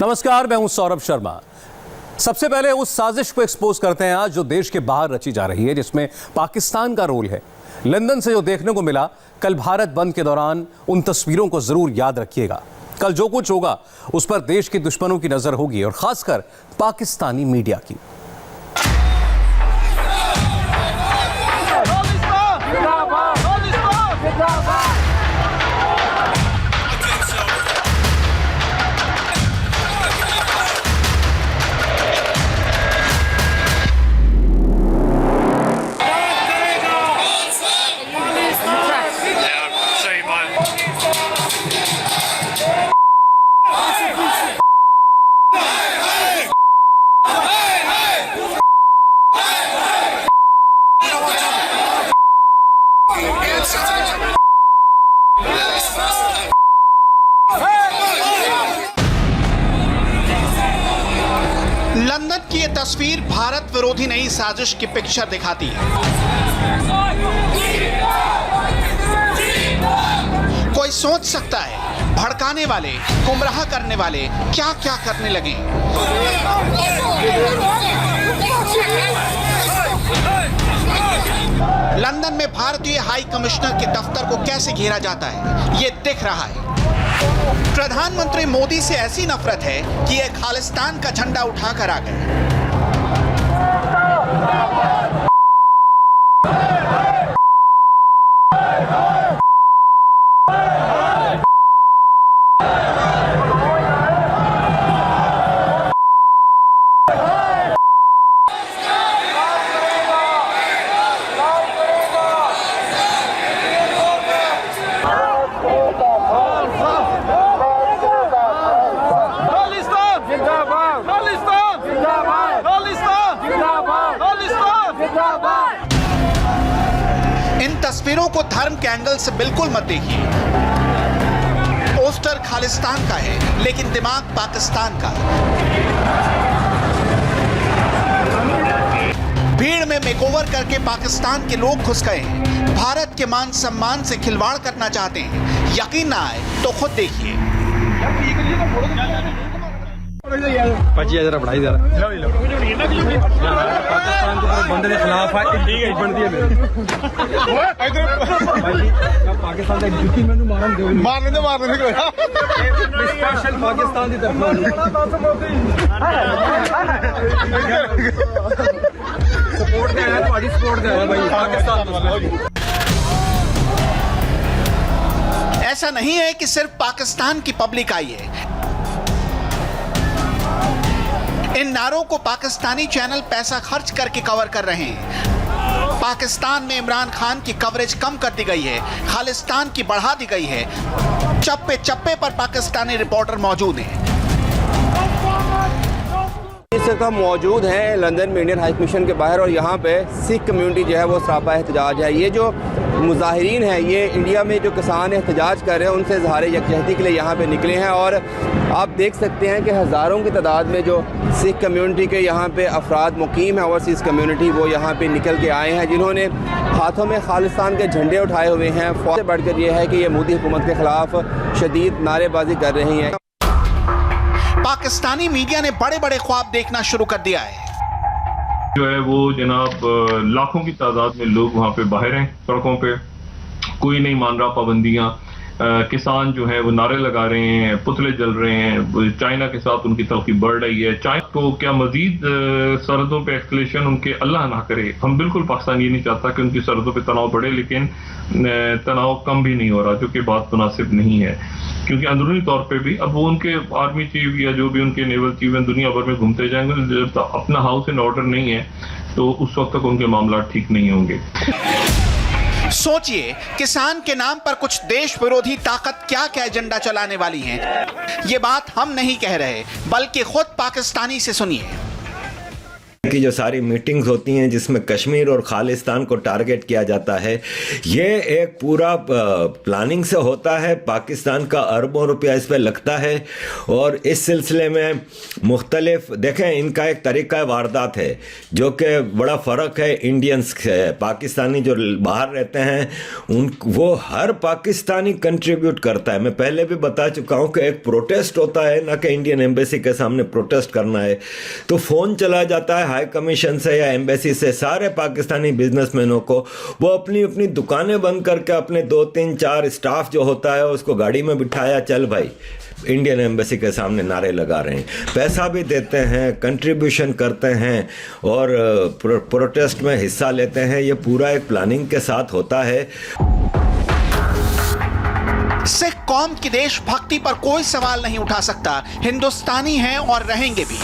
नमस्कार, मैं हूं सौरभ शर्मा। सबसे पहले उस साजिश को एक्सपोज करते हैं आज जो देश के बाहर रची जा रही है, जिसमें पाकिस्तान का रोल है। लंदन से जो देखने को मिला कल भारत बंद के दौरान, उन तस्वीरों को जरूर याद रखिएगा। कल जो कुछ होगा उस पर देश के दुश्मनों की नजर होगी और खासकर पाकिस्तानी मीडिया की। लंदन की ये तस्वीर भारत विरोधी नई साजिश की पिक्चर दिखाती है। कोई सोच सकता है भड़काने वाले, गुमराह करने वाले क्या क्या करने लगे। लंदन में भारतीय हाई कमिश्नर के दफ्तर को कैसे घेरा जाता है, ये दिख रहा है। प्रधानमंत्री मोदी से ऐसी नफरत है कि ये खालिस्तान का झंडा उठाकर आ गए। इन तस्वीरों को धर्म के एंगल से बिल्कुल मत देखिए। पोस्टर खालिस्तान का है लेकिन दिमाग पाकिस्तान का। भीड़ में मेकओवर करके पाकिस्तान के लोग घुस गए हैं। भारत के मान सम्मान से खिलवाड़ करना चाहते हैं। यकीन ना आए तो खुद देखिए। पढ़ाई पाकिस्तान के बंदे के खिलाफ है। पाकिस्तान का जुटी मैंने मारने स्पेशल पाकिस्तान की तरफ सपोर्ट दे रहा है, सपोर्ट दे रहा है भाई पाकिस्तान। ऐसा नहीं है कि सिर्फ पाकिस्तान की पब्लिक आई है। इन नारों को पाकिस्तानी चैनल पैसा खर्च करके कवर कर रहे हैं। पाकिस्तान में इमरान खान की कवरेज कम कर दी गई है, खालिस्तान की बढ़ा दी गई है। चप्पे चप्पे पर पाकिस्तानी रिपोर्टर मौजूद हैं। इस वक्त हम मौजूद हैं लंदन में इंडियन हाई कमीशन के बाहर, और यहाँ पे सिख कम्युनिटी जो है वो सरापा एहतजाज है। ये जो मुजाहिरीन हैं, ये इंडिया में जो किसान एहतजाज कर रहे हैं उनसे इज़हार यकजहती के लिए यहाँ पे निकले हैं। और आप देख सकते हैं कि हज़ारों की तादाद में जो सिख कम्युनिटी के यहाँ पे अफराद मुकीम है, ओवरसीज़ कम्युनिटी, वो यहाँ पे निकल के आए हैं, जिन्होंने हाथों में खालिस्तान के झंडे उठाए हुए हैं। फौज से बढ़कर ये है कि ये मोदी हुकूमत के ख़िलाफ़ शदीद नारेबाजी कर रही हैं। पाकिस्तानी मीडिया ने बड़े बड़े ख्वाब देखना शुरू कर दिया है। जो है वो जनाब लाखों की तादाद में लोग वहाँ पे बाहर हैं सड़कों पे। कोई नहीं मान रहा पाबंदियां। किसान जो है वो नारे लगा रहे हैं, पुतले जल रहे हैं। चाइना के साथ उनकी तलखी बढ़ रही है। चाइना को क्या मजीद सरहदों पे एक्सलेशन उनके अल्लाह ना करे। हम बिल्कुल पाकिस्तान ये नहीं चाहता कि उनकी सरहदों पे तनाव बढ़े, लेकिन तनाव कम भी नहीं हो रहा, जो कि बात मुनासिब नहीं है। क्योंकि अंदरूनी तौर पे भी अब वो उनके आर्मी चीफ या जो भी उनके नेवल चीफ हैं दुनिया भर में घूमते जाएंगे। जब तक अपना हाउस इन ऑर्डर नहीं है तो उस वक्त तक उनके मामला ठीक नहीं होंगे। सोचिए, किसान के नाम पर कुछ देश विरोधी ताकत क्या क्या एजेंडा चलाने वाली है। ये बात हम नहीं कह रहे, बल्कि खुद पाकिस्तानी से सुनिए। की जो सारी मीटिंग्स होती हैं जिसमें कश्मीर और खालिस्तान को टारगेट किया जाता है, ये एक पूरा प्लानिंग से होता है। पाकिस्तान का अरबों रुपया इस पर लगता है और इस सिलसिले में मुख्तलिफ देखें, इनका एक तरीका वारदात है जो कि बड़ा फ़र्क है इंडियंस से। पाकिस्तानी जो बाहर रहते हैं वो हर पाकिस्तानी कंट्रीब्यूट करता है। मैं पहले भी बता चुका हूं कि एक प्रोटेस्ट होता है ना कि इंडियन एम्बेसी के सामने प्रोटेस्ट करना है, तो फ़ोन चला जाता है हाई कमीशन से या एम्बेसी से सारे पाकिस्तानी बिजनेसमैनों को, वो अपनी अपनी दुकानें बंद करके अपने 2-3-4 स्टाफ जो होता है उसको गाड़ी में बिठाया, चल भाई इंडियन एम्बेसी के सामने नारे लगा रहे हैं, पैसा भी देते हैं, कंट्रीब्यूशन करते हैं और प्रोटेस्ट में हिस्सा लेते हैं। ये पूरा एक प्लानिंग के साथ होता है। सिख कौम की देशभक्ति पर कोई सवाल नहीं उठा सकता। हिंदुस्तानी हैं और रहेंगे भी,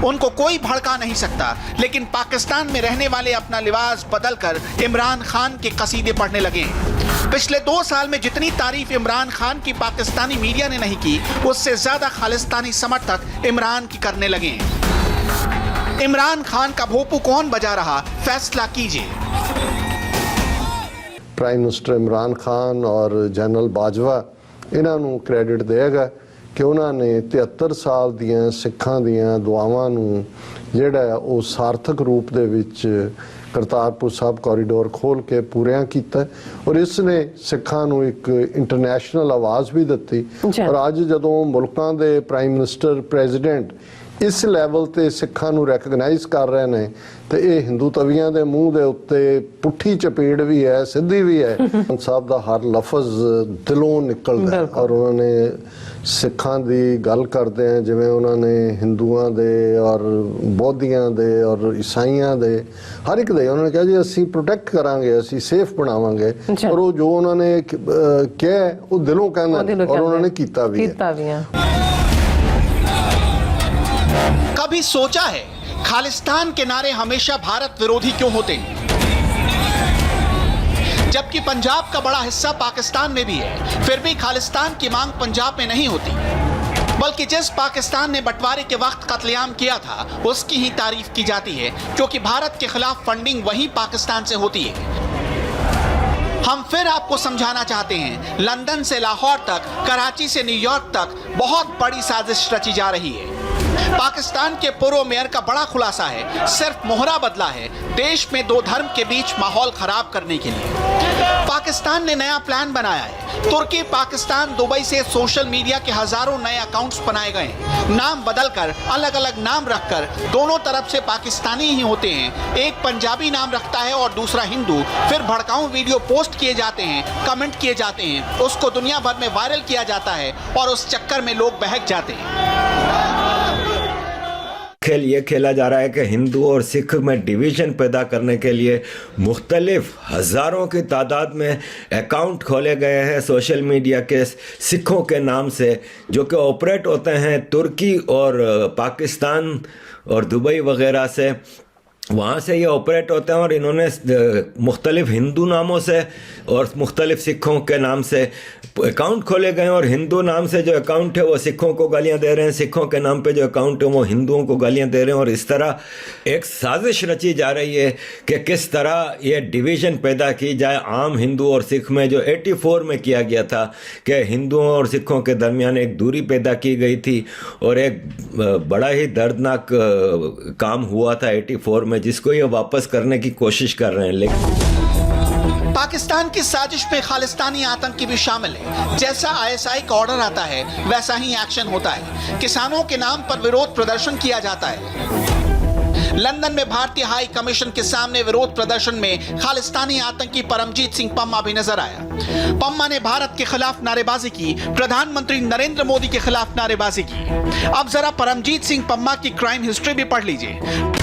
उनको कोई भड़का नहीं सकता। लेकिन पाकिस्तान में रहने वाले अपना लिबास बदलकर इमरान खान के कसीदे पढ़ने लगे हैं। पिछले 2 साल में जितनी तारीफ इमरान खान की पाकिस्तानी मीडिया ने नहीं की, उससे ज्यादा खालिस्तानी समर्थक इमरान की करने लगे हैं। इमरान खान का भोपू कौन बजा रहा, फैसला कीजिए। प्राइम मिनिस्टर इमरान खान और जनरल बाजवा इन्हां नूं क्रेडिट देगा कि उन्होंने 73 साल दियां सिखां दियां दुआवां नूं जिहड़ा ਉਹ सार्थक रूप दे विच करतारपुर साहब कॉरीडोर खोल के पूरियां कीता और इसने सिखां नूं एक इंटरनेशनल आवाज़ भी दित्ती। और अज जदों मुल्कां दे प्राइम मिनिस्टर प्रेजिडेंट इस लैवल ते सिखां नूं रैकगनाइज कर रहे हैं तो ये हिंदू तवियां दे मूँह दे उत्ते पुट्ठी चपेड़ भी है, सिद्धी भी है। साहब दा हर लफज दिलों निकलदा है और उन्होंने सिखां दी गल करते हैं जिवें उन्होंने हिंदुआं दे और बौद्धियां दे और ईसाइयां दे हर एक दे उन्होंने कहा जी असी प्रोटेक्ट करांगे, असी सेफ बनावांगे। और वो जो उन्होंने कहा वो दिलों कहना और उन्होंने कीता भी है। कभी सोचा है खालिस्तान के नारे हमेशा भारत विरोधी क्यों होते हैं, जबकि पंजाब का बड़ा हिस्सा पाकिस्तान में भी है, फिर भी खालिस्तान की मांग पंजाब में नहीं होती, बल्कि जिस पाकिस्तान ने बंटवारे के वक्त कत्लेआम किया था उसकी ही तारीफ की जाती है, क्योंकि भारत के खिलाफ फंडिंग वही पाकिस्तान से होती है। हम फिर आपको समझाना चाहते हैं, लंदन से लाहौर तक, कराची से न्यूयॉर्क तक बहुत बड़ी साजिश रची जा रही है। पाकिस्तान के पूर्व मेयर का बड़ा खुलासा है, सिर्फ मोहरा बदला है देश में 2 धर्म के बीच माहौल खराब करने के लिए। पाकिस्तान ने नया प्लान बनाया है। तुर्की, पाकिस्तान, दुबई से सोशल मीडिया के हजारों नए अकाउंट्स बनाए गए, नाम बदलकर अलग अलग नाम रखकर दोनों तरफ से पाकिस्तानी ही होते हैं। एक पंजाबी नाम रखता है और दूसरा हिंदू। फिर भड़काऊ वीडियो पोस्ट किए जाते हैं, कमेंट किए जाते हैं, उसको दुनिया भर में वायरल किया जाता है और उस चक्कर में लोग बहक जाते हैं। खेल ये खेला जा रहा है कि हिंदू और सिख में डिवीज़न पैदा करने के लिए मुख्तलिफ हज़ारों की तादाद में अकाउंट खोले गए हैं सोशल मीडिया के सिखों के नाम से, जो कि ऑपरेट होते हैं तुर्की और पाकिस्तान और दुबई वगैरह से। वहाँ से ये ऑपरेट होते हैं और इन्होंने मुख्तलिफ हिंदू नामों से और मुख्तलिफ सिखों के नाम से अकाउंट खोले गए और हिंदू नाम से जो अकाउंट है वो सिखों को गालियाँ दे रहे हैं, सिखों के नाम पे जो अकाउंट है वो हिंदुओं को गालियाँ दे रहे हैं। और इस तरह एक साजिश रची जा रही है कि किस तरह ये डिवीज़न पैदा की जाए आम हिंदू और सिख में, जो 84 में किया गया था कि हिंदुओं और सिखों के दरमियान एक दूरी पैदा की गई थी और एक बड़ा ही दर्दनाक काम हुआ था 84 में, जिसको ये वापस करने की कोशिश कर रहे हैं। लेकिन पाकिस्तान की साजिश में खालिस्तानी आतंकी भी शामिल है। जैसा ISI का ऑर्डर आता है वैसा ही एक्शन होता है। किसानों के नाम पर विरोध प्रदर्शन किया जाता है। लंदन में भारतीय हाई कमीशन के सामने विरोध प्रदर्शन में खालिस्तानी आतंकी परमजीत सिंह पम्मा भी नजर आया। पम्मा ने भारत के खिलाफ नारेबाजी की, प्रधानमंत्री नरेंद्र मोदी के खिलाफ नारेबाजी की। अब जरा परमजीत सिंह पम्मा की क्राइम हिस्ट्री भी पढ़ लीजिए।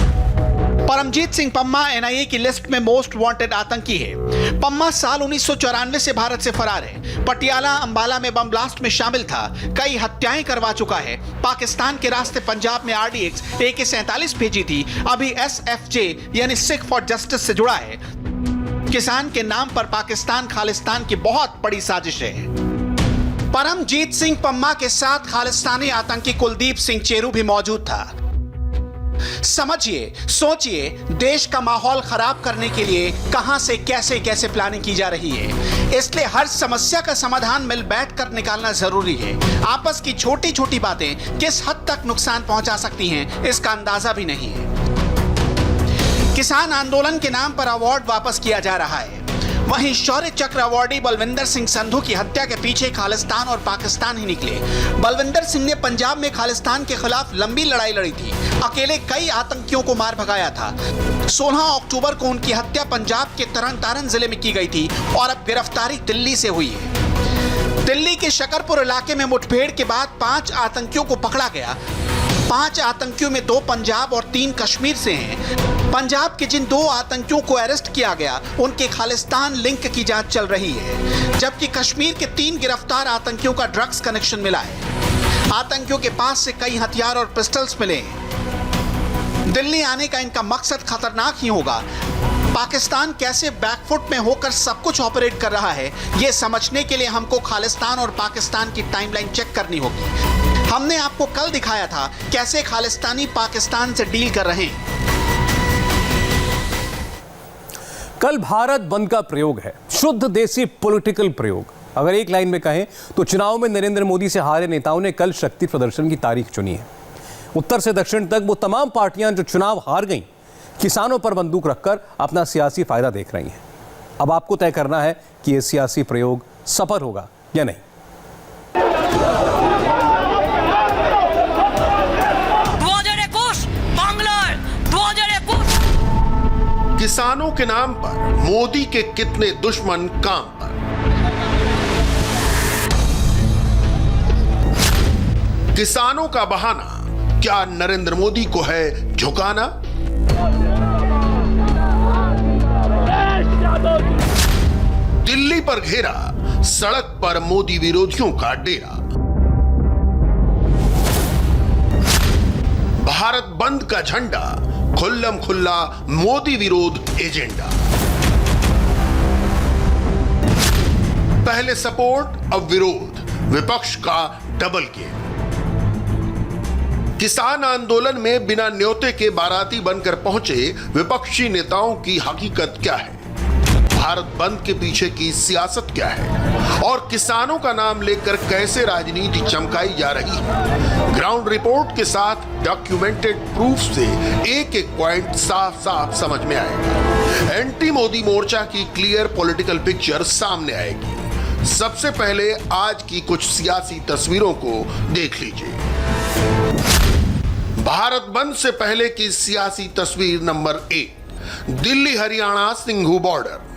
परमजीत सिंह पम्मा NIA की लिस्ट में मोस्ट वांटेड आतंकी है। पम्मा साल 1994 से भारत से फरार है। पटियाला, अंबाला में बम ब्लास्ट में शामिल था। कई हत्याएं करवा चुका है। पाकिस्तान के रास्ते पंजाब में RDX AK-47 भेजी थी। अभी SFJ यानी सिख फॉर जस्टिस से जुड़ा है। किसान के नाम पर पाकिस्तान खालिस्तान की बहुत बड़ी साजिश है। परमजीत सिंह पम्मा के साथ खालिस्तानी आतंकी कुलदीप सिंह चेरू भी मौजूद था। समझिए, सोचिए, देश का माहौल खराब करने के लिए कहां से कैसे कैसे प्लानिंग की जा रही है। इसलिए हर समस्या का समाधान मिल बैठकर निकालना जरूरी है। आपस की छोटी छोटी बातें किस हद तक नुकसान पहुंचा सकती हैं, इसका अंदाजा भी नहीं है। किसान आंदोलन के नाम पर अवार्ड वापस किया जा रहा है। वहीं शौर्य चक्र अवार्डी बलविंदर सिंह संधू की हत्या के पीछे खालिस्तान और पाकिस्तान ही निकले। बलविंदर सिंह ने पंजाब में खालिस्तान के खिलाफ लंबी लड़ाई लड़ी थी, अकेले कई आतंकियों को मार भगाया था। 16 अक्टूबर को उनकी हत्या पंजाब के तरन तारण जिले में की गई थी और अब गिरफ्तारी दिल्ली से हुई है। दिल्ली के शकरपुर इलाके में मुठभेड़ के बाद 5 आतंकियों को पकड़ा गया। 5 आतंकियों में 2 पंजाब और 3 कश्मीर से हैं। पंजाब के जिन 2 आतंकियों को अरेस्ट किया गया, उनके खालिस्तान लिंक की जांच चल रही है, जबकि कश्मीर के 3 गिरफ्तार आतंकियों का ड्रग्स कनेक्शन मिला है। आतंकियों के पास से कई हथियार और पिस्टल्स मिले हैं। दिल्ली आने का इनका मकसद खतरनाक ही होगा। पाकिस्तान कैसे बैकफुट में होकर सब कुछ ऑपरेट कर रहा है, ये समझने के लिए हमको खालिस्तान और पाकिस्तान की टाइमलाइन चेक करनी होगी। हमने आपको कल दिखाया था कैसे खालिस्तानी पाकिस्तान से डील कर रहे हैं। कल भारत बंद का प्रयोग है, शुद्ध देसी पॉलिटिकल प्रयोग। अगर एक लाइन में कहें तो चुनाव में नरेंद्र मोदी से हारे नेताओं ने कल शक्ति प्रदर्शन की तारीख चुनी है। उत्तर से दक्षिण तक वो तमाम पार्टियां जो चुनाव हार गईं, किसानों पर बंदूक रखकर अपना सियासी फायदा देख रही हैं। अब आपको तय करना है कि यह सियासी प्रयोग सफल होगा या नहीं। किसानों के नाम पर मोदी के कितने दुश्मन काम पर। किसानों का बहाना, क्या नरेंद्र मोदी को है झुकाना? दिल्ली पर घेरा, सड़क पर मोदी विरोधियों का डेरा। भारत बंद का झंडा, खुल्लम खुल्ला मोदी विरोध एजेंडा। पहले सपोर्ट, अब विरोध, विपक्ष का डबल गेम। किसान आंदोलन में बिना न्योते के बाराती बनकर पहुंचे विपक्षी नेताओं की हकीकत क्या है? भारत बंद के पीछे की सियासत क्या है और किसानों का नाम लेकर कैसे राजनीति चमकाई जा रही है? ग्राउंड रिपोर्ट के साथ डॉक्यूमेंटेड प्रूफ से एक एक पॉइंट साफ साफ समझ में आएगा। एंटी मोदी मोर्चा की क्लियर पॉलिटिकल पिक्चर सामने आएगी। सबसे पहले आज की कुछ सियासी तस्वीरों को देख लीजिए। भारत बंद से पहले की सियासी तस्वीर नंबर 1, दिल्ली हरियाणा सिंघू बॉर्डर।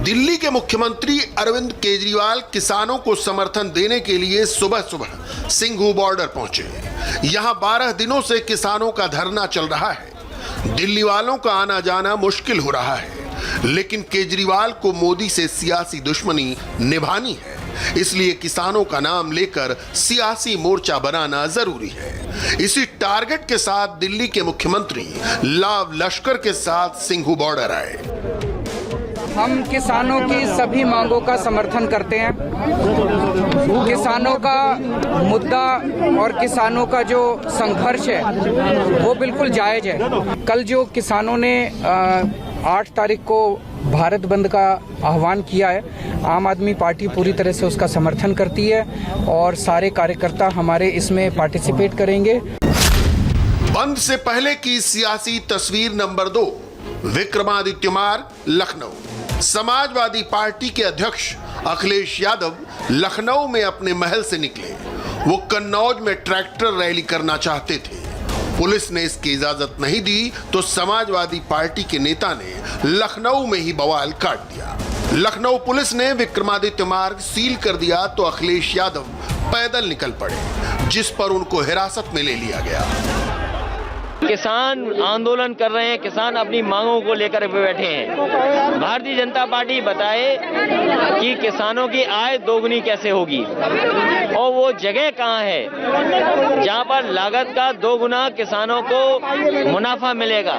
दिल्ली के मुख्यमंत्री अरविंद केजरीवाल किसानों को समर्थन देने के लिए सुबह सुबह सिंघू बॉर्डर पहुंचे। यहां 12 दिनों से किसानों का धरना चल रहा है। दिल्ली वालों का आना जाना मुश्किल हो रहा है, लेकिन केजरीवाल को मोदी से सियासी दुश्मनी निभानी है, इसलिए किसानों का नाम लेकर सियासी मोर्चा बनाना जरूरी है। इसी टारगेट के साथ दिल्ली के मुख्यमंत्री लाव लश्कर के साथ सिंघू बॉर्डर आए। हम किसानों की सभी मांगों का समर्थन करते हैं। किसानों का मुद्दा और किसानों का जो संघर्ष है वो बिल्कुल जायज है। कल जो किसानों ने 8 तारीख को भारत बंद का आह्वान किया है, आम आदमी पार्टी पूरी तरह से उसका समर्थन करती है और सारे कार्यकर्ता हमारे इसमें पार्टिसिपेट करेंगे। बंद से पहले की सियासी तस्वीर नंबर 2, विक्रमादित्य मार्ग, लखनऊ। समाजवादी पार्टी के अध्यक्ष अखिलेश यादव लखनऊ में अपने महल से निकले। वो कन्नौज में ट्रैक्टर रैली करना चाहते थे। पुलिस ने इसकी इजाजत नहीं दी तो समाजवादी पार्टी के नेता ने लखनऊ में ही बवाल काट दिया। लखनऊ पुलिस ने विक्रमादित्य मार्ग सील कर दिया तो अखिलेश यादव पैदल निकल पड़े, जिस पर उनको हिरासत में ले लिया गया। किसान आंदोलन कर रहे हैं, किसान अपनी मांगों को लेकर बैठे हैं। भारतीय जनता पार्टी बताए कि किसानों की आय दोगुनी कैसे होगी और वो जगह कहां है जहां पर लागत का 2 गुना किसानों को मुनाफा मिलेगा।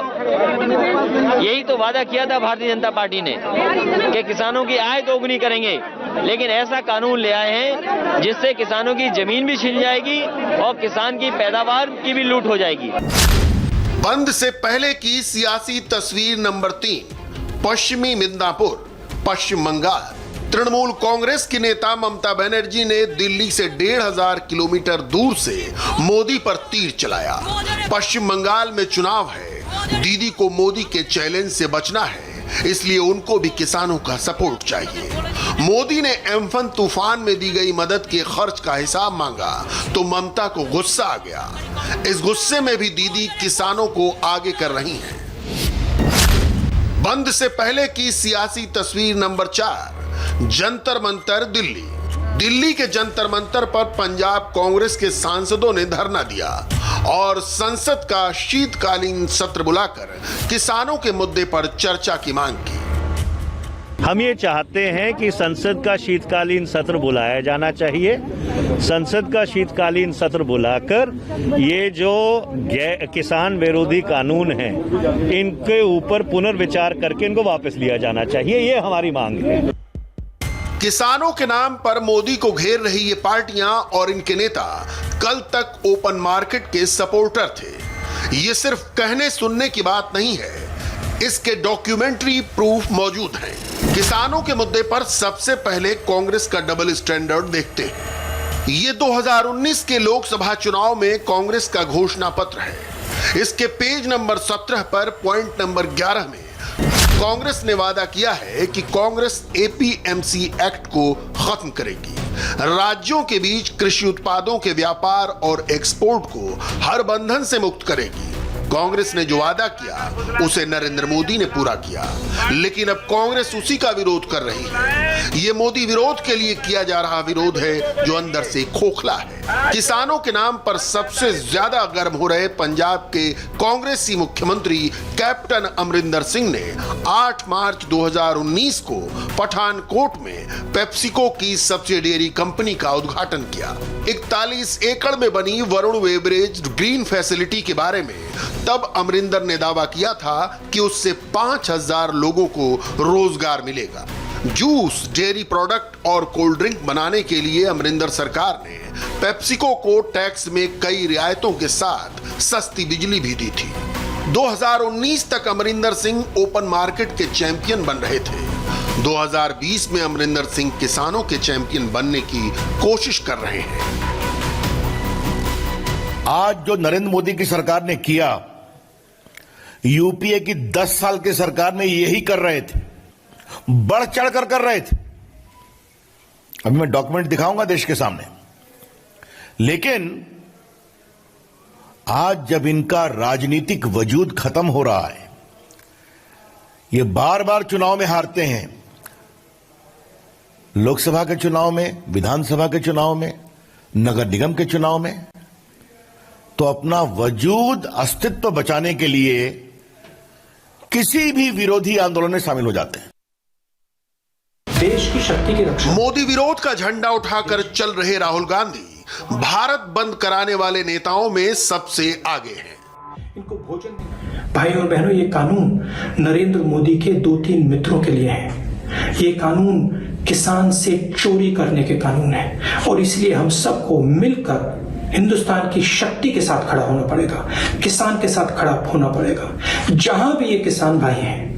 यही तो वादा किया था भारतीय जनता पार्टी ने कि किसानों की आय दोगुनी करेंगे, लेकिन ऐसा कानून ले आए हैं जिससे किसानों की जमीन भी छिन जाएगी और किसान की पैदावार की भी लूट हो जाएगी। बंद से पहले की सियासी तस्वीर नंबर 3, पश्चिमी मिदनापुर, पश्चिम बंगाल। तृणमूल कांग्रेस की नेता ममता बनर्जी ने दिल्ली से 1500 किलोमीटर दूर से मोदी पर तीर चलाया। पश्चिम बंगाल में चुनाव है, दीदी को मोदी के चैलेंज से बचना है, इसलिए उनको भी किसानों का सपोर्ट चाहिए। मोदी ने एम्फन तूफान में दी गई मदद के खर्च का हिसाब मांगा तो ममता को गुस्सा आ गया। इस गुस्से में भी दीदी किसानों को आगे कर रही हैं। बंद से पहले की सियासी तस्वीर नंबर 4, जंतर मंतर, दिल्ली। दिल्ली के जंतर मंतर पर पंजाब कांग्रेस के सांसदों ने धरना दिया और संसद का शीतकालीन सत्र बुलाकर किसानों के मुद्दे पर चर्चा की मांग की। हम ये चाहते हैं कि संसद का शीतकालीन सत्र बुलाया जाना चाहिए। संसद का शीतकालीन सत्र बुलाकर ये जो किसान विरोधी कानून हैं, इनके ऊपर पुनर्विचार करके इनको वापस लिया जाना चाहिए, ये हमारी मांग है। किसानों के नाम पर मोदी को घेर रही ये पार्टियां और इनके नेता कल तक ओपन मार्केट के सपोर्टर थे। ये सिर्फ कहने सुनने की बात नहीं है, इसके डॉक्यूमेंट्री प्रूफ मौजूद हैं। किसानों के मुद्दे पर सबसे पहले कांग्रेस का डबल स्टैंडर्ड देखते हैं। ये 2019 के लोकसभा चुनाव में कांग्रेस का घोषणा पत्र है। इसके पेज नंबर 17 पर पॉइंट नंबर 11 में कांग्रेस ने वादा किया है कि कांग्रेस एपीएमसी एक्ट को खत्म करेगी, राज्यों के बीच कृषि उत्पादों के व्यापार और एक्सपोर्ट को हर बंधन से मुक्त करेगी। कांग्रेस ने जो वादा किया उसे नरेंद्र मोदी ने पूरा किया, लेकिन अब कांग्रेस उसी का विरोध कर रही है। ये मोदी विरोध के लिए किया जा रहा विरोध है जो अंदर से खोखला है। किसानों के नाम पर सबसे ज्यादा गर्म हो रहे पंजाब के कांग्रेसी मुख्यमंत्री कैप्टन अमरिंदर सिंह ने 8 मार्च 2019 को पठानकोट में पेप्सिको की सब्सिडियरी कंपनी का उद्घाटन किया। 41 एकड़ में बनी वरुण बेवरेज ग्रीन फैसिलिटी के बारे में तब अमरिंदर ने दावा किया था कि उससे 5000 लोगों को रोजगार मिलेगा। जूस, डेयरी प्रोडक्ट और कोल्ड ड्रिंक बनाने के लिए अमरिंदर सरकार ने पेप्सिको को टैक्स में कई रियायतों के साथ सस्ती बिजली भी दी थी। 2019 तक अमरिंदर सिंह ओपन मार्केट के चैंपियन बन रहे थे। 2020 में अमरिंदर सिंह किसानों के चैंपियन बनने की कोशिश कर रहे हैं। आज जो नरेंद्र मोदी की सरकार ने किया, यूपीए की 10 साल की सरकार में यही कर रहे थे, बढ़ चढ़कर कर रहे थे। अभी मैं डॉक्यूमेंट दिखाऊंगा देश के सामने। लेकिन आज जब इनका राजनीतिक वजूद खत्म हो रहा है, ये बार बार चुनाव में हारते हैं, लोकसभा के चुनाव में, विधानसभा के चुनाव में, नगर निगम के चुनाव में, तो अपना वजूद, अस्तित्व बचाने के लिए किसी भी विरोधी आंदोलन में शामिल हो जाते हैं। देश की शक्ति की रक्षा। मोदी विरोध का झंडा उठाकर चल रहे राहुल गांधी भारत बंद कराने वाले नेताओं में सबसे आगे हैं। इनको भोजन। भाई और बहनों, ये कानून नरेंद्र मोदी के 2-3 मित्रों के लिए है। ये कानून किसान से चोरी करने के कानून है और इसलिए हम सबको मिलकर हिंदुस्तान की शक्ति के साथ खड़ा होना पड़ेगा, किसान के साथ खड़ा होना पड़ेगा। जहां भी ये किसान भाई हैं,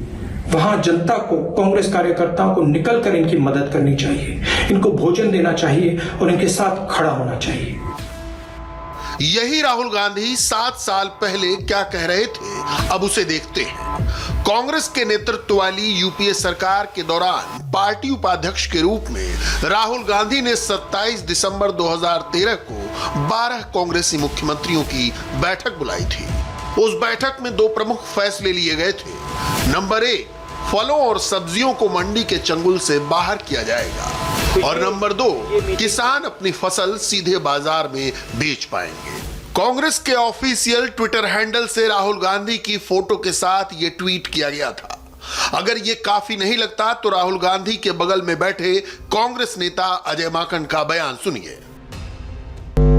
वहां जनता को, कांग्रेस कार्यकर्ताओं को निकलकर इनकी मदद करनी चाहिए, इनको भोजन देना चाहिए और इनके साथ खड़ा होना चाहिए। यही राहुल गांधी 7 साल पहले क्या कह रहे थे, अब उसे देखते हैं। कांग्रेस के नेतृत्व वाली यूपीए सरकार के दौरान पार्टी उपाध्यक्ष के रूप में राहुल गांधी ने 27 दिसंबर 2013 को 12 कांग्रेसी मुख्यमंत्रियों की बैठक बुलाई थी। उस बैठक में 2 प्रमुख फैसले लिए गए थे। नंबर 1, फलों और सब्जियों को मंडी के चंगुल से बाहर किया जाएगा और नंबर 2, किसान अपनी फसल सीधे बाजार में बेच पाएंगे। कांग्रेस के ऑफिशियल ट्विटर हैंडल से राहुल गांधी की फोटो के साथ यह ट्वीट किया गया था। अगर ये काफी नहीं लगता तो राहुल गांधी के बगल में बैठे कांग्रेस नेता अजय माकन का बयान सुनिए।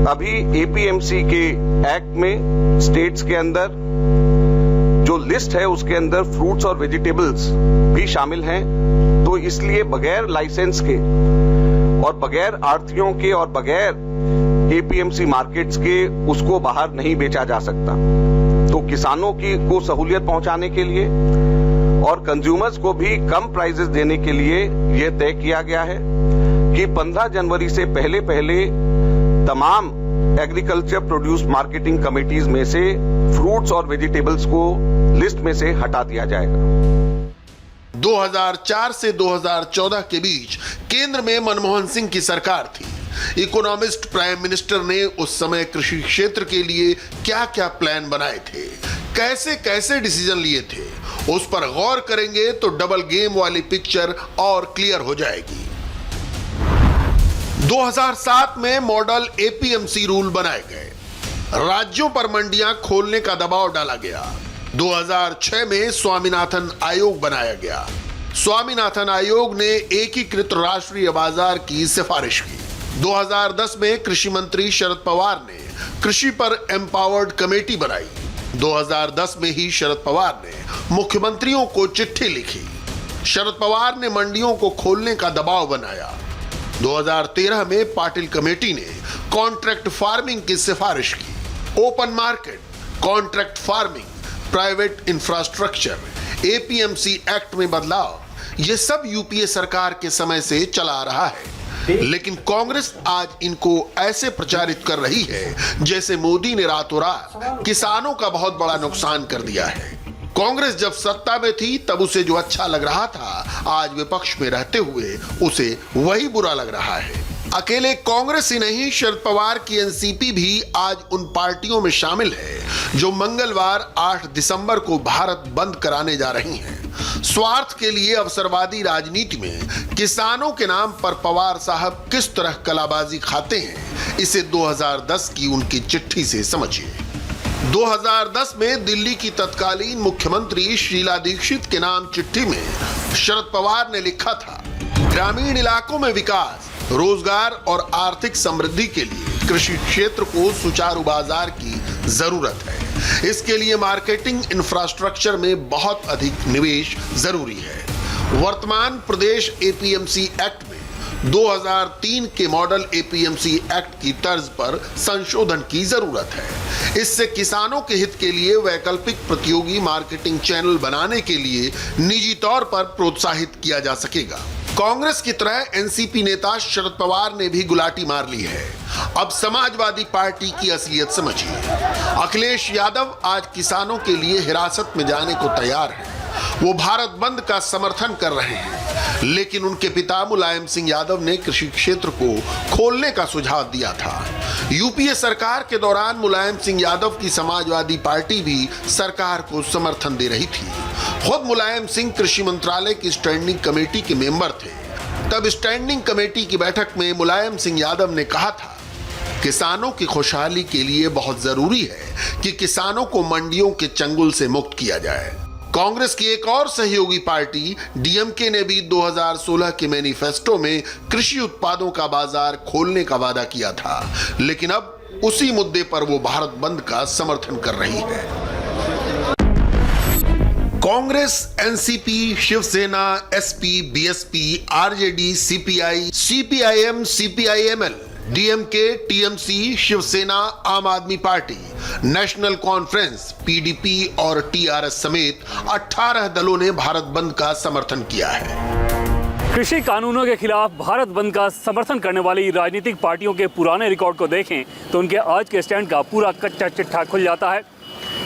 अभी एपीएमसी के एक्ट में स्टेट्स के अंदर जो लिस्ट है उसके अंदर फ्रूट्स और वेजिटेबल्स भी शामिल हैं, तो इसलिए बगैर लाइसेंस के और बगैर आढ़तियों के और बगैर एपीएमसी मार्केट्स के उसको बाहर नहीं बेचा जा सकता। तो किसानों को सहूलियत पहुंचाने के लिए और कंज्यूमर्स को भी कम प्राइसेस देने के लिए यह तय किया गया है कि 15 जनवरी से पहले तमाम एग्रीकल्चर प्रोड्यूस मार्केटिंग कमेटीज में से फ्रूट्स और वेजिटेबल्स को लिस्ट में से हटा दिया जाएगा। 2004 से 2014 के बीच केंद्र में मनमोहन सिंह की सरकार थी। इकोनॉमिस्ट प्राइम मिनिस्टर ने उस समय कृषि क्षेत्र के लिए क्या क्या प्लान बनाए थे, कैसे कैसे डिसीजन लिए थे, उस पर गौर करेंगे तो डबल गेम वाली पिक्चर और क्लियर हो जाएगी। 2007 में मॉडल एपीएमसी रूल बनाए गए, राज्यों पर मंडियां खोलने का दबाव डाला गया। 2006 में स्वामीनाथन आयोग बनाया गया। स्वामीनाथन आयोग ने एकीकृत राष्ट्रीय बाजार की सिफारिश की। 2010 में कृषि मंत्री शरद पवार ने कृषि पर एम्पावर्ड कमेटी बनाई। 2010 में ही शरद पवार ने मुख्यमंत्रियों को चिट्ठी लिखी। शरद पवार ने मंडियों को खोलने का दबाव बनाया। 2013 में पाटिल कमेटी ने कॉन्ट्रैक्ट फार्मिंग की सिफारिश की। Open market, contract farming, private infrastructure, APMC act में बदलाव, ये सब यूपीए सरकार के समय से चला रहा है। लेकिन कांग्रेस आज इनको ऐसे प्रचारित कर रही है जैसे मोदी ने रातों रात किसानों का बहुत बड़ा नुकसान कर दिया है। कांग्रेस जब सत्ता में थी तब उसे जो अच्छा लग रहा था, आज विपक्ष में रहते हुए उसे वही बुरा लग रहा है। अकेले कांग्रेस ही नहीं, शरद पवार की एनसीपी भी आज उन पार्टियों में शामिल है जो मंगलवार 8 दिसंबर को भारत बंद कराने जा रही हैं। स्वार्थ के लिए अवसरवादी राजनीति में किसानों के नाम पर पवार साहब किस तरह कलाबाजी खाते हैं, इसे 2010 की उनकी चिट्ठी से समझिए। 2010 में दिल्ली की तत्कालीन मुख्यमंत्री शीला दीक्षित के नाम चिट्ठी में शरद पवार ने लिखा था, ग्रामीण इलाकों में विकास, रोजगार और आर्थिक समृद्धि के लिए कृषि क्षेत्र को सुचारू बाजार की जरूरत है। इसके लिए मार्केटिंग इंफ्रास्ट्रक्चर में बहुत अधिक निवेश जरूरी है। वर्तमान प्रदेश एपीएमसी एक्ट में 2003 के मॉडल एपीएमसी एक्ट की तर्ज पर संशोधन की जरूरत है। इससे किसानों के हित के लिए वैकल्पिक प्रतियोगी मार्केटिंग चैनल बनाने के लिए निजी तौर पर प्रोत्साहित किया जा सकेगा। कांग्रेस की तरह एनसीपी नेता शरद पवार ने भी गुलाटी मार ली है। अब समाजवादी पार्टी की असलियत समझिए। अखिलेश यादव आज किसानों के लिए हिरासत में जाने को तैयार है। वो भारत बंद का समर्थन कर रहे हैं, लेकिन उनके पिता मुलायम सिंह यादव ने कृषि क्षेत्र को खोलने का सुझाव दिया था। यूपीए सरकार के दौरान मुलायम सिंह यादव की समाजवादी पार्टी भी सरकार को समर्थन दे रही थी। खुद मुलायम सिंह कृषि मंत्रालय की स्टैंडिंग कमेटी के मेंबर थे। तब स्टैंडिंग कमेटी की बैठक में मुलायम सिंह यादव ने कहा था, किसानों की खुशहाली के लिए बहुत जरूरी है कि किसानों को मंडियों के चंगुल से मुक्त किया जाए। कांग्रेस की एक और सहयोगी पार्टी डीएमके ने भी 2016 के मैनिफेस्टो में कृषि उत्पादों का बाजार खोलने का वादा किया था, लेकिन अब उसी मुद्दे पर वो भारत बंद का समर्थन कर रही है। Congress, NCP, Shivsena, SP, BSP, RJD, CPI, CPIM, CPIML, DMK, TMC, Shivsena, Aam Aadmi Party, National Conference, PDP और टीआरएस समेत 18 दलों ने भारत बंद का समर्थन किया है। कृषि कानूनों के खिलाफ भारत बंद का समर्थन करने वाली राजनीतिक पार्टियों के पुराने रिकॉर्ड को देखें तो उनके आज के स्टैंड का पूरा कच्चा चिट्ठा खुल जाता है।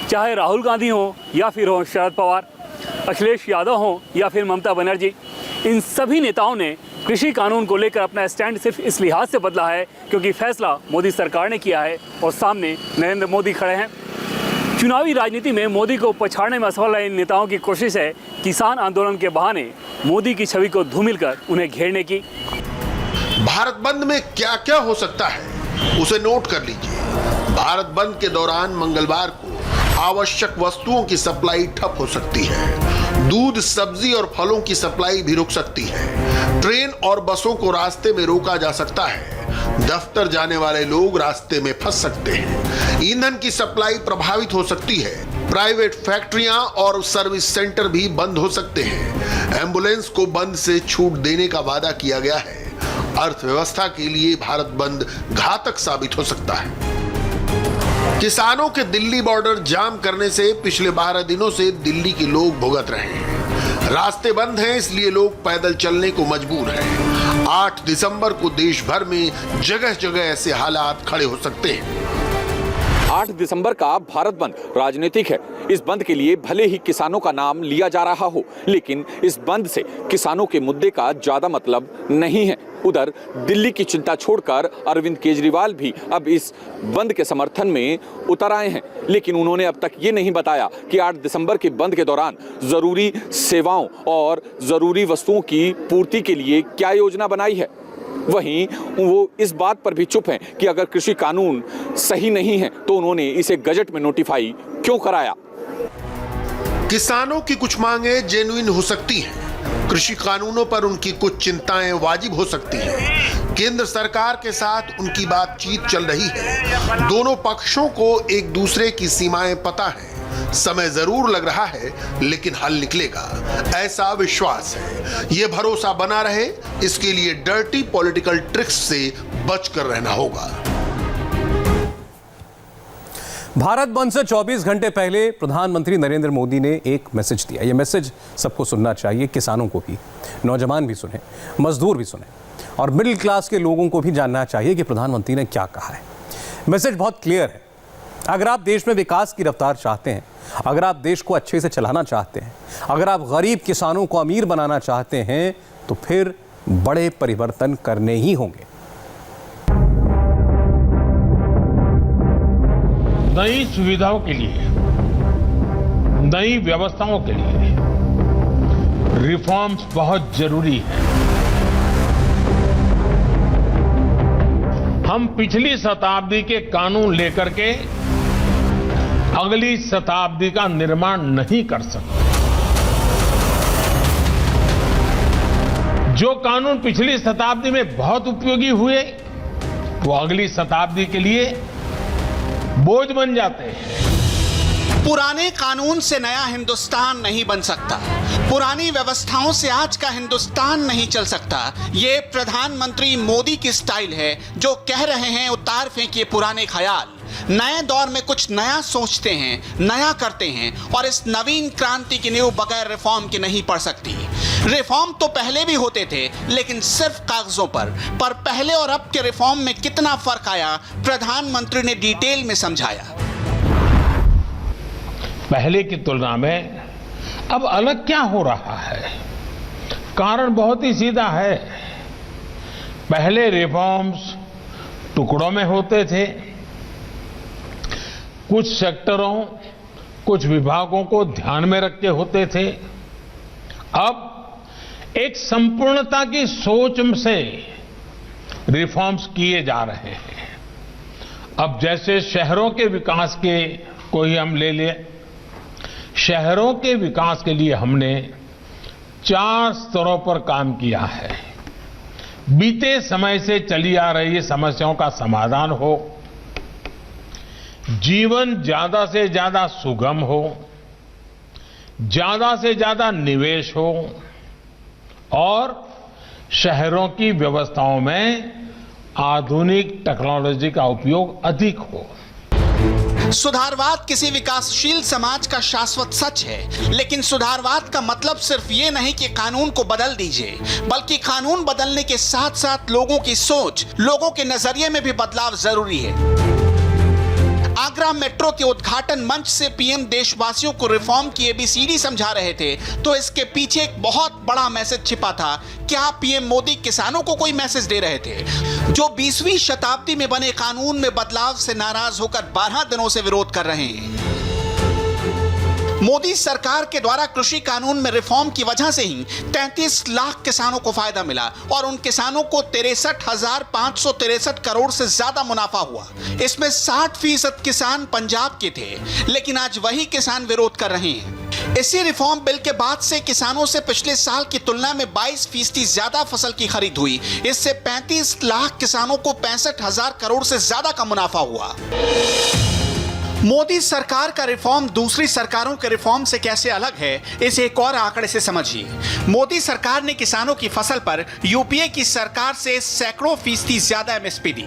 चाहे राहुल गांधी हो या फिर हो शरद पवार, अखिलेश यादव हो या फिर ममता बनर्जी, इन सभी नेताओं ने कृषि कानून को लेकर अपना स्टैंड सिर्फ इस लिहाज से बदला है क्योंकि फैसला मोदी सरकार ने किया है और सामने नरेंद्र मोदी खड़े हैं। चुनावी राजनीति में मोदी को पछाड़ने में असफल इन नेताओं की कोशिश है किसान आंदोलन के बहाने मोदी की छवि को धूमिल कर उन्हें घेरने की। भारत बंद में क्या क्या हो सकता है उसे नोट कर लीजिए। भारत बंद के दौरान मंगलवार को आवश्यक वस्तुओं की सप्लाई ठप हो सकती है। दूध, सब्जी और फलों की सप्लाई भी रुक सकती है। ट्रेन और बसों को रास्ते में रोका जा सकता है। दफ्तर जाने वाले लोग रास्ते में फंस सकते हैं। ईंधन की सप्लाई प्रभावित हो सकती है। प्राइवेट फैक्ट्रियां और सर्विस सेंटर भी बंद हो सकते हैं। एम्बुलेंस को बंद से छूट देने का वादा किया गया है। अर्थव्यवस्था के लिए भारत बंद घातक साबित हो सकता है। किसानों के दिल्ली बॉर्डर जाम करने से पिछले 12 दिनों से दिल्ली के लोग भुगत रहे हैं। रास्ते बंद हैं, इसलिए लोग पैदल चलने को मजबूर हैं। 8 दिसंबर को देश भर में जगह जगह ऐसे हालात खड़े हो सकते हैं। 8 दिसंबर का भारत बंद राजनीतिक है। इस बंद के लिए भले ही किसानों का नाम लिया जा रहा हो, लेकिन इस बंद से किसानों के मुद्दे का ज्यादा मतलब नहीं है। उधर दिल्ली की चिंता छोड़कर अरविंद केजरीवाल भी अब इस बंद के समर्थन में उतर आए हैं, लेकिन उन्होंने अब तक ये नहीं बताया कि 8 दिसंबर के बंद के दौरान जरूरी सेवाओं और जरूरी वस्तुओं की पूर्ति के लिए क्या योजना बनाई है। वहीं वो इस बात पर भी चुप हैं कि अगर कृषि कानून सही नहीं है तो उन्होंने इसे गजट में नोटिफाई क्यों कराया। किसानों की कुछ मांगे जेन्युइन हो सकती हैं, कृषि कानूनों पर उनकी कुछ चिंताएं वाजिब हो सकती हैं। केंद्र सरकार के साथ उनकी बातचीत चल रही है। दोनों पक्षों को एक दूसरे की सीमाएं पता है। समय जरूर लग रहा है, लेकिन हल निकलेगा, ऐसा विश्वास है। ये भरोसा बना रहे, इसके लिए डर्टी पॉलिटिकल ट्रिक्स से बचकर रहना होगा। भारत बंद से 24 घंटे पहले प्रधानमंत्री नरेंद्र मोदी ने एक मैसेज दिया। यह मैसेज सबको सुनना चाहिए, किसानों को भी, नौजवान भी सुने, मजदूर भी सुने और मिडिल क्लास के लोगों को भी जानना चाहिए कि प्रधानमंत्री ने क्या कहा है। मैसेज बहुत क्लियर है। अगर आप देश में विकास की रफ्तार चाहते हैं, अगर आप देश को अच्छे से चलाना चाहते हैं, अगर आप गरीब किसानों को अमीर बनाना चाहते हैं, तो फिर बड़े परिवर्तन करने ही होंगे। नई सुविधाओं के लिए, नई व्यवस्थाओं के लिए रिफॉर्म्स बहुत जरूरी है। हम पिछली शताब्दी के कानून लेकर के अगली शताब्दी का निर्माण नहीं कर सकते। जो कानून पिछली शताब्दी में बहुत उपयोगी हुए, वो अगली शताब्दी के लिए बोझ बन जाते हैं। पुराने कानून से नया हिंदुस्तान नहीं बन सकता, पुरानी व्यवस्थाओं से आज का हिंदुस्तान नहीं चल सकता। ये प्रधानमंत्री मोदी की स्टाइल है, जो कह रहे हैं उतार फेंकिए पुराने ख्याल। नए दौर में कुछ नया सोचते हैं, नया करते हैं, और इस नवीन क्रांति की नींव बगैर रिफॉर्म की नहीं पड़ सकती। रिफॉर्म तो पहले भी होते थे, लेकिन सिर्फ कागजों पर पहले और अब के रिफॉर्म में कितना फर्क आया, प्रधानमंत्री ने डिटेल में समझाया। पहले की तुलना में अब अलग क्या हो रहा है? कारण बहुत ही सीधा है। पहले रिफॉर्म्स टुकड़ों में होते थे, कुछ सेक्टरों, कुछ विभागों को ध्यान में रख के होते थे। अब एक संपूर्णता की सोच से रिफॉर्म्स किए जा रहे हैं। अब जैसे शहरों के विकास के कोई हम ले लें, शहरों के विकास के लिए हमने 4 स्तरों पर काम किया है। बीते समय से चली आ रही समस्याओं का समाधान हो, जीवन ज्यादा से ज्यादा सुगम हो, ज्यादा से ज्यादा निवेश हो और शहरों की व्यवस्थाओं में आधुनिक टेक्नोलॉजी का उपयोग अधिक हो। सुधारवाद किसी विकासशील समाज का शाश्वत सच है, लेकिन सुधारवाद का मतलब सिर्फ ये नहीं कि कानून को बदल दीजिए, बल्कि कानून बदलने के साथ साथ लोगों की सोच, लोगों के नजरिए में भी बदलाव जरूरी है। आगरा मेट्रो के उद्घाटन मंच से पीएम देशवासियों को रिफॉर्म की एबीसीडी समझा रहे थे, तो इसके पीछे एक बहुत बड़ा मैसेज छिपा था। क्या पीएम मोदी किसानों को कोई मैसेज दे रहे थे, जो 20वीं शताब्दी में बने कानून में बदलाव से नाराज होकर 12 दिनों से विरोध कर रहे हैं? मोदी सरकार के द्वारा कृषि कानून में रिफॉर्म की वजह से ही 33 लाख किसानों को फायदा मिला और उन किसानों को 63,563 करोड़ से ज्यादा मुनाफा हुआ। इसमें 60% किसान पंजाब के थे, लेकिन आज वही किसान विरोध कर रहे हैं। इसी रिफॉर्म बिल के बाद से किसानों से पिछले साल की तुलना में 22% ज्यादा फसल की खरीद हुई। इससे 35 लाख किसानों को 65,000 करोड़ से ज्यादा का मुनाफा हुआ। मोदी सरकार का रिफॉर्म दूसरी सरकारों के रिफॉर्म से कैसे अलग है, इसे एक और आंकड़े से समझिए। मोदी सरकार ने किसानों की फसल पर यूपीए की सरकार से सैकड़ों फीसदी ज्यादा एमएसपी दी।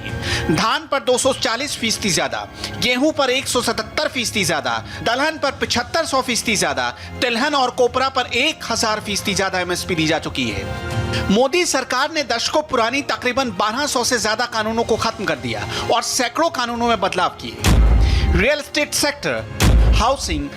धान पर 240% ज्यादा, गेहूं पर 177% ज्यादा, दलहन पर 7500% ज्यादा, तिलहन और कोपरा पर 1000% ज्यादा एमएसपी दी जा चुकी है। मोदी सरकार ने दशकों पुरानी तकरीबन 1200 से ज्यादा कानूनों को खत्म कर दिया और सैकड़ों कानूनों में बदलाव किए। Real estate sector, housing,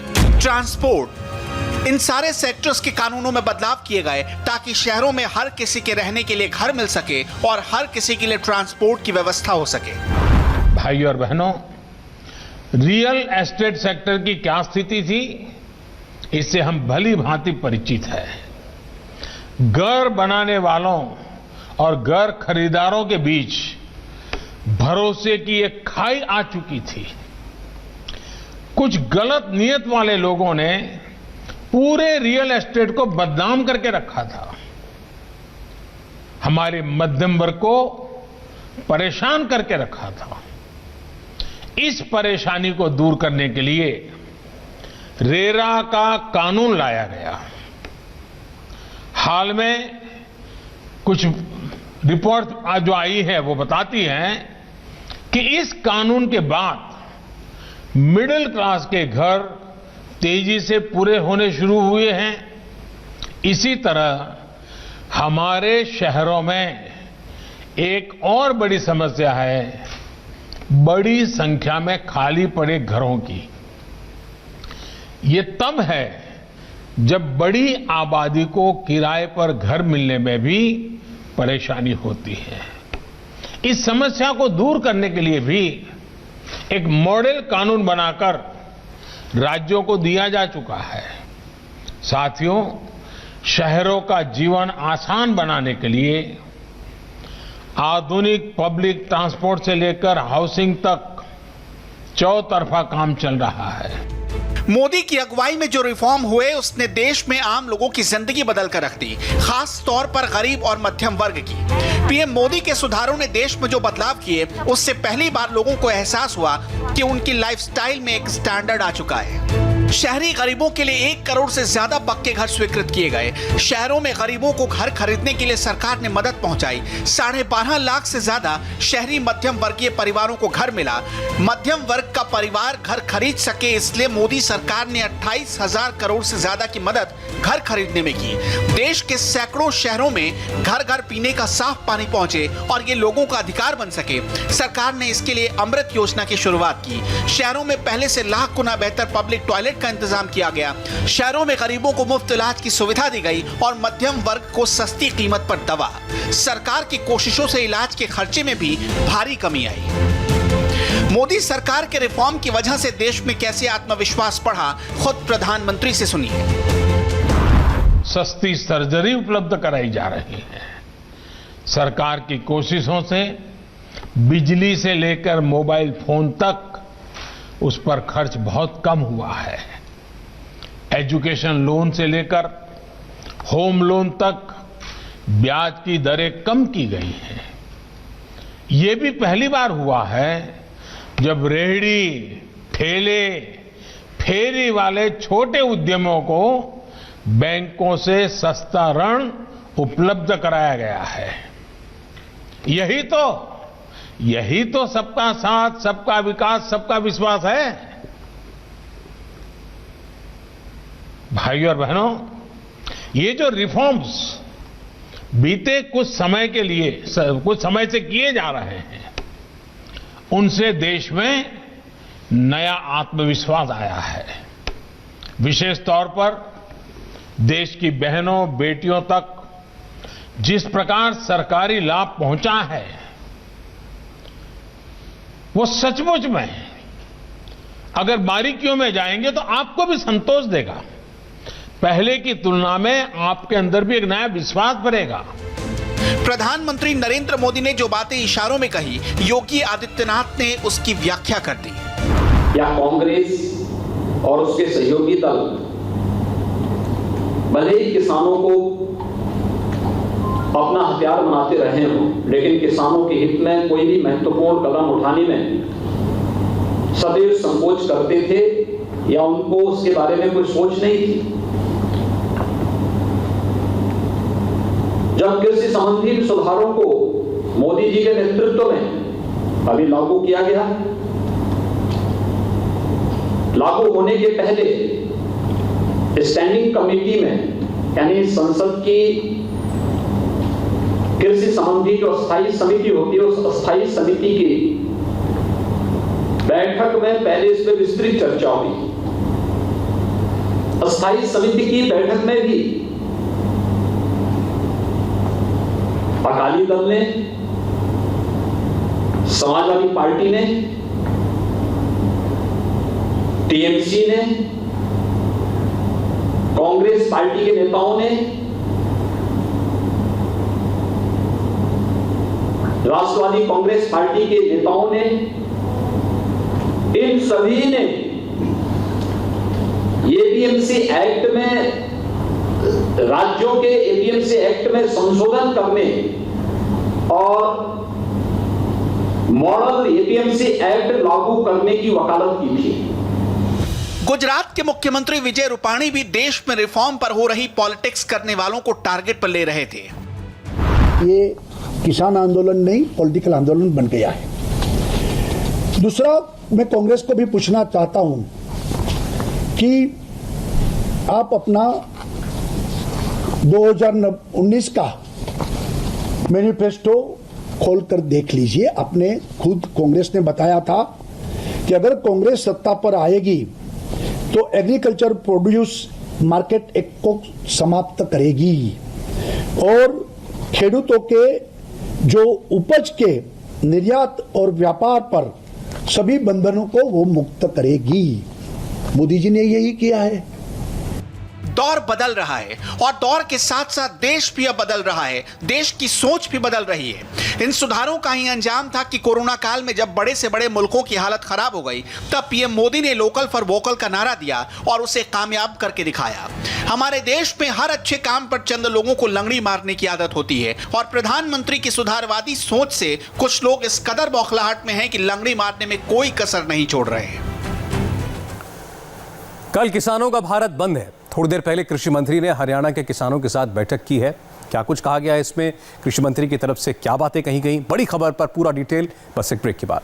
transport, इन सारे सेक्टर्स के कानूनों में बदलाव किए गए ताकि शहरों में हर किसी के रहने के लिए घर मिल सके और हर किसी के लिए ट्रांसपोर्ट की व्यवस्था हो सके। भाई और बहनों, रियल एस्टेट सेक्टर की क्या स्थिति थी, इससे हम भली भांति परिचित हैं। घर बनाने वालों और घर खरीदारों के बीच भरोसे की एक खाई आ चुकी थी। कुछ गलत नियत वाले लोगों ने पूरे रियल एस्टेट को बदनाम करके रखा था। हमारे मध्यम वर्ग को परेशान करके रखा था। इस परेशानी को दूर करने के लिए रेरा का कानून लाया गया। हाल में कुछ रिपोर्ट जो आई है वो बताती है कि इस कानून के बाद मिडिल क्लास के घर तेजी से पूरे होने शुरू हुए हैं। इसी तरह हमारे शहरों में एक और बड़ी समस्या है, बड़ी संख्या में खाली पड़े घरों की। ये तब है जब बड़ी आबादी को किराए पर घर मिलने में भी परेशानी होती है। इस समस्या को दूर करने के लिए भी एक मॉडल कानून बनाकर राज्यों को दिया जा चुका है। साथियों, शहरों का जीवन आसान बनाने के लिए आधुनिक पब्लिक ट्रांसपोर्ट से लेकर हाउसिंग तक चौतरफा काम चल रहा है। मोदी की अगुवाई में जो रिफॉर्म हुए उसने देश में आम लोगों की जिंदगी बदल कर रख दी, खास तौर पर गरीब और मध्यम वर्ग की। पीएम मोदी के सुधारों ने देश में जो बदलाव किए उससे पहली बार लोगों को एहसास हुआ कि उनकी लाइफस्टाइल में एक स्टैंडर्ड आ चुका है। शहरी गरीबों के लिए 1 करोड़ से ज्यादा पक्के घर स्वीकृत किए गए। शहरों में गरीबों को घर खरीदने के लिए सरकार ने मदद पहुंचाई। 12.5 लाख से ज्यादा शहरी मध्यम वर्गीय परिवारों को घर मिला। मध्यम वर्ग का परिवार घर खरीद सके इसलिए मोदी सरकार ने 28,000 करोड़ से ज्यादा की मदद घर खरीदने में की। देश के सैकड़ों शहरों में घर घर पीने का साफ पानी पहुंचे और ये लोगों का अधिकार बन सके। सरकार ने इसके लिए अमृत योजना की शुरुआत की। शहरों में पहले से लाख गुना बेहतर पब्लिक टॉयलेट का इंतजाम किया गया। शहरों में गरीबों को मुफ्त इलाज की सुविधा दी गई और मध्यम वर्ग को सस्ती कीमत पर दवा। सरकार की कोशिशों से इलाज के खर्चे में भी भारी कमी आई। मोदी सरकार के रिफॉर्म की वजह से देश में कैसे आत्मविश्वास बढ़ा, खुद प्रधानमंत्री से सुनिए। सस्ती सर्जरी उपलब्ध कराई जा रही है। सरकार की कोशिशों से बिजली से लेकर मोबाइल फोन तक उस पर खर्च बहुत कम हुआ है। एजुकेशन लोन से लेकर होम लोन तक ब्याज की दरें कम की गई हैं। ये भी पहली बार हुआ है जब रेहड़ी, ठेले, फेरी वाले छोटे उद्यमों को बैंकों से सस्ता ऋण उपलब्ध कराया गया है। यही तो सबका साथ, सबका विकास, सबका विश्वास है। भाई और बहनों, ये जो रिफॉर्म्स बीते कुछ समय से किए जा रहे हैं, उनसे देश में नया आत्मविश्वास आया है। विशेष तौर पर देश की बहनों, बेटियों तक जिस प्रकार सरकारी लाभ पहुंचा है वो सचमुच में अगर बारीकियों में जाएंगे तो आपको भी संतोष देगा। पहले की तुलना में आपके अंदर भी एक नया विश्वास बढ़ेगा। प्रधानमंत्री नरेंद्र मोदी ने जो बातें इशारों में कही, योगी आदित्यनाथ ने उसकी व्याख्या कर दी। या कांग्रेस और उसके सहयोगी दल भले ही किसानों को अपना हथियार बनाते रहे हों, लेकिन किसानों के हित में कोई भी महत्वपूर्ण कदम उठाने में सदैव संकोच करते थे या उनको उसके बारे में कोई सोच नहीं थी। जब कृषि संबंधी सुधारों को मोदी जी के नेतृत्व में अभी लागू किया गया, लागू होने के पहले स्टैंडिंग कमेटी में यानी संसद की कृषि संबंधी जो स्थायी समिति होती है, उस स्थायी समिति की बैठक में पहले इस पर विस्तृत चर्चा हुई। स्थायी समिति की बैठक में भी अकाली दल ने, समाजवादी पार्टी ने, टीएमसी ने, कांग्रेस पार्टी के नेताओं ने, राष्ट्रवादी कांग्रेस पार्टी के नेताओं ने, इन सभी ने एपीएमसी एक्ट में, राज्यों के एपीएमसी एक्ट में संशोधन करने और मॉडल एपीएमसी एक्ट लागू करने की वकालत की थी। गुजरात के मुख्यमंत्री विजय रूपाणी भी देश में रिफॉर्म पर हो रही पॉलिटिक्स करने वालों को टारगेट पर ले रहे थे। ये किसान आंदोलन नहीं, पॉलिटिकल आंदोलन बन गया है। दूसरा, मैं कांग्रेस को भी पूछना चाहता हूं कि आप अपना 2019 का मैनिफेस्टो खोलकर देख लीजिए। आपने खुद कांग्रेस ने बताया था कि अगर कांग्रेस सत्ता पर आएगी तो एग्रीकल्चर प्रोड्यूस मार्केट एक्ट को समाप्त करेगी और खेडूतों के जो उपज के निर्यात और व्यापार पर सभी बंधनों को वो मुक्त करेगी। मोदी जी ने यही किया है। दौर बदल रहा है और दौर के साथ साथ देश भी अब बदल रहा है, देश की सोच भी बदल रही है। इन सुधारों का ही अंजाम था कि कोरोना काल में जब बड़े से बड़े मुल्कों की हालत खराब हो गई, तब पीएम मोदी ने लोकल फॉर वोकल का नारा दिया और उसे कामयाब करके दिखाया। हमारे देश में हर अच्छे काम पर चंद लोगों को लंगड़ी मारने की आदत होती है और प्रधानमंत्री की सुधारवादी सोच से कुछ लोग इस कदर बौखलाहट में हैं कि लंगड़ी मारने में कोई कसर नहीं छोड़ रहे हैं। कल किसानों का भारत बंद है। थोड़ी देर पहले कृषि मंत्री ने हरियाणा के किसानों के साथ बैठक की है। क्या कुछ कहा गया है इसमें, कृषि मंत्री की तरफ से क्या बातें कही गई, बड़ी खबर पर पूरा डिटेल बस एक ब्रेक के बाद।